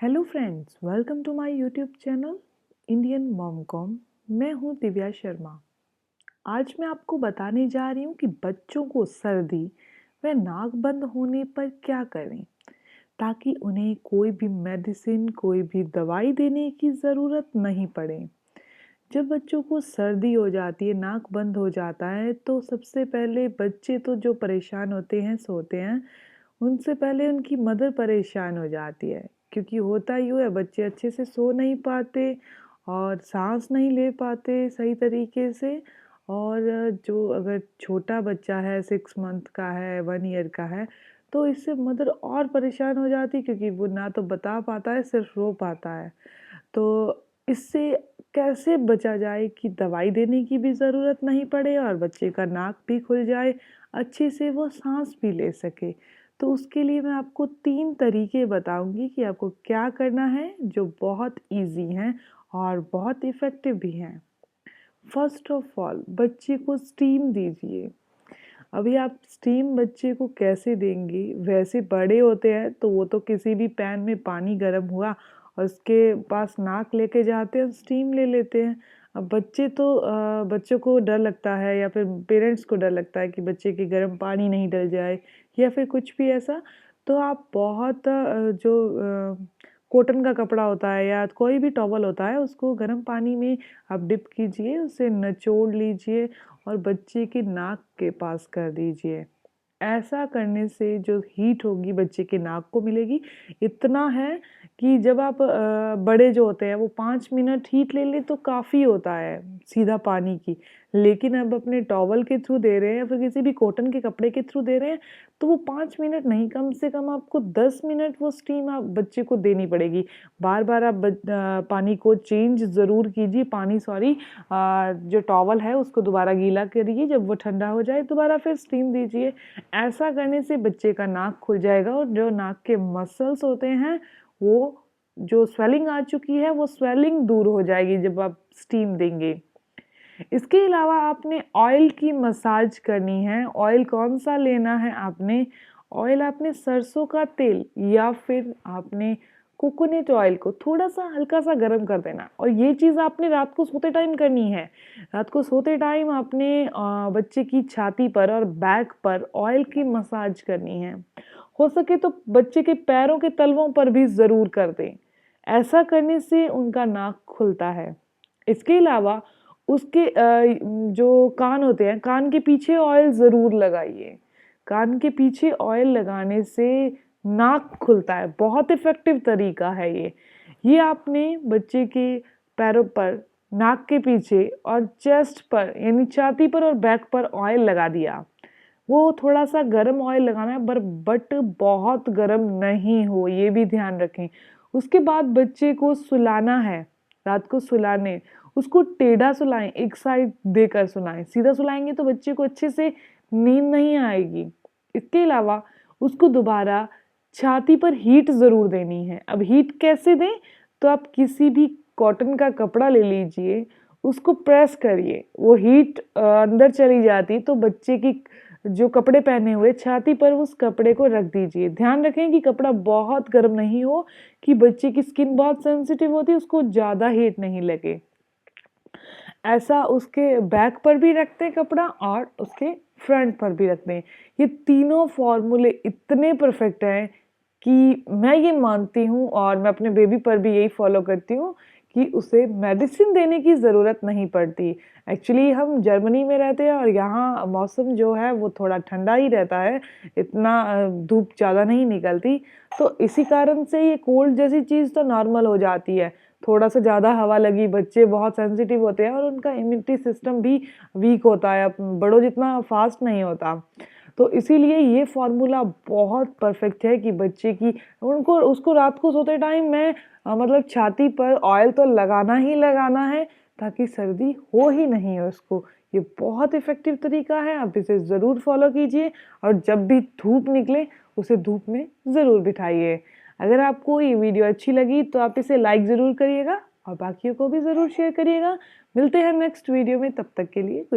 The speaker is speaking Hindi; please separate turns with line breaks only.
Hello friends, welcome to my YouTube channel Indian MomCom. मैं हूं दिव्या शर्मा। आज मैं आपको बताने जा रही हूं कि बच्चों को सर्दी व नाक बंद होने पर क्या करें ताकि उन्हें कोई भी मेडिसिन, कोई भी दवाई देने की ज़रूरत नहीं पड़े। जब बच्चों को सर्दी हो जाती है, नाक बंद हो जाता है, तो सबसे पहले बच्चे तो जो परेशान होते हैं, सोते हैं, उनसे पहले उनकी मदर परेशान हो जाती है। क्योंकि होता यूँ है, बच्चे अच्छे से सो नहीं पाते और सांस नहीं ले पाते सही तरीके से। और जो अगर छोटा बच्चा है, 6 मंथ का है, 1 ईयर का है, तो इससे मदर और परेशान हो जाती, क्योंकि वो ना तो बता पाता है, सिर्फ रो पाता है। तो इससे कैसे बचा जाए कि दवाई देने की भी ज़रूरत नहीं पड़े और बच्चे का नाक भी खुल जाए, अच्छे से वो सांस भी ले सके। तो उसके लिए मैं आपको 3 तरीके बताऊंगी कि आपको क्या करना है, जो बहुत इजी हैं और बहुत इफ़ेक्टिव भी हैं। फर्स्ट ऑफ ऑल, बच्चे को स्टीम दीजिए। अभी आप स्टीम बच्चे को कैसे देंगे? वैसे बड़े होते हैं तो वो तो किसी भी पैन में पानी गर्म हुआ और उसके पास नाक लेके जाते हैं, स्टीम ले लेते हैं। अब बच्चे तो बच्चों को डर लगता है, या फिर पेरेंट्स को डर लगता है कि बच्चे के गर्म पानी नहीं डल जाए या फिर कुछ भी ऐसा। तो आप बहुत जो कॉटन का कपड़ा होता है या कोई भी टॉवल होता है, उसको गर्म पानी में आप डिप कीजिए, उसे निचोड़ लीजिए और बच्चे की नाक के पास कर दीजिए। ऐसा करने से जो हीट होगी बच्चे के नाक को मिलेगी। इतना है कि जब आप बड़े जो होते हैं वो 5 मिनट हीट ले ले तो काफ़ी होता है सीधा पानी की। लेकिन अब अपने टॉवल के थ्रू दे रहे हैं या फिर किसी भी कॉटन के कपड़े के थ्रू दे रहे हैं, तो वो 5 मिनट नहीं, कम से कम आपको 10 मिनट वो स्टीम आप बच्चे को देनी पड़ेगी। बार बार आप पानी को चेंज ज़रूर कीजिए, पानी सॉरी, जो टॉवल है उसको दोबारा गीला करिए, जब वो ठंडा हो जाए दोबारा फिर स्टीम दीजिए। ऐसा करने से बच्चे का नाक खुल जाएगा और जो नाक के मसल्स होते हैं, वो जो स्वेलिंग आ चुकी है वो स्वेलिंग दूर हो जाएगी जब आप स्टीम देंगे। इसके अलावा आपने ऑयल की मसाज करनी है। ऑयल कौन सा लेना है आपने? ऑयल आपने सरसों का तेल या फिर आपने कोकोनट ऑयल को थोड़ा सा हल्का सा गर्म कर देना, और ये चीज़ आपने रात को सोते टाइम करनी है। रात को सोते टाइम आपने बच्चे की छाती पर और बैक पर ऑयल की मसाज करनी है। हो सके तो बच्चे के पैरों के तलवों पर भी ज़रूर कर दें। ऐसा करने से उनका नाक खुलता है। इसके अलावा उसके जो कान होते हैं, कान के पीछे ऑयल ज़रूर लगाइए। कान के पीछे ऑयल लगाने से नाक खुलता है। बहुत इफ़ेक्टिव तरीका है ये। ये आपने बच्चे के पैरों पर, नाक के पीछे और चेस्ट पर यानी छाती पर और बैक पर ऑयल लगा दिया। वो थोड़ा सा गर्म ऑयल लगाना है, बट बहुत गर्म नहीं हो, ये भी ध्यान रखें। उसके बाद बच्चे को सुलाना है। रात को सुलाने, उसको टेढ़ा सुलाएं, एक साइड देकर सुलाएं। सीधा सुलाएंगे तो बच्चे को अच्छे से नींद नहीं आएगी। इसके अलावा उसको दोबारा छाती पर हीट ज़रूर देनी है। अब हीट कैसे दें? तो आप किसी भी कॉटन का कपड़ा ले लीजिए, उसको प्रेस करिए, वो हीट अंदर चली जाती, तो बच्चे की जो कपड़े पहने हुए छाती पर उस कपड़े को रख दीजिए। ध्यान रखें कि कपड़ा बहुत गर्म नहीं हो, कि बच्चे की स्किन बहुत सेंसिटिव होती है, उसको ज़्यादा हीट नहीं लगे। ऐसा उसके बैक पर भी रखते हैं कपड़ा और उसके फ्रंट पर भी रखते हैं। ये तीनों फॉर्मूले इतने परफेक्ट हैं कि मैं ये मानती हूँ और मैं अपने बेबी पर भी यही फॉलो करती हूँ कि उसे मेडिसिन देने की ज़रूरत नहीं पड़ती। एक्चुअली हम जर्मनी में रहते हैं और यहाँ मौसम जो है वो थोड़ा ठंडा ही रहता है, इतना धूप ज़्यादा नहीं निकलती। तो इसी कारण से ये कोल्ड जैसी चीज़ तो नॉर्मल हो जाती है। थोड़ा सा ज़्यादा हवा लगी, बच्चे बहुत सेंसिटिव होते हैं और उनका इम्यूनिटी सिस्टम भी वीक होता है, बड़ों जितना फास्ट नहीं होता। तो इसीलिए ये फॉर्मूला बहुत परफेक्ट है कि बच्चे की उनको उसको रात को सोते टाइम मैं मतलब छाती पर ऑयल तो लगाना ही लगाना है, ताकि सर्दी हो ही नहीं है उसको। ये बहुत इफ़ेक्टिव तरीका है, आप इसे ज़रूर फॉलो कीजिए। और जब भी धूप निकले उसे धूप में ज़रूर बिठाइए। अगर आपको ये वीडियो अच्छी लगी तो आप इसे लाइक ज़रूर करिएगा और बाकियों को भी ज़रूर शेयर करिएगा। मिलते हैं नेक्स्ट वीडियो में, तब तक के लिए गुड।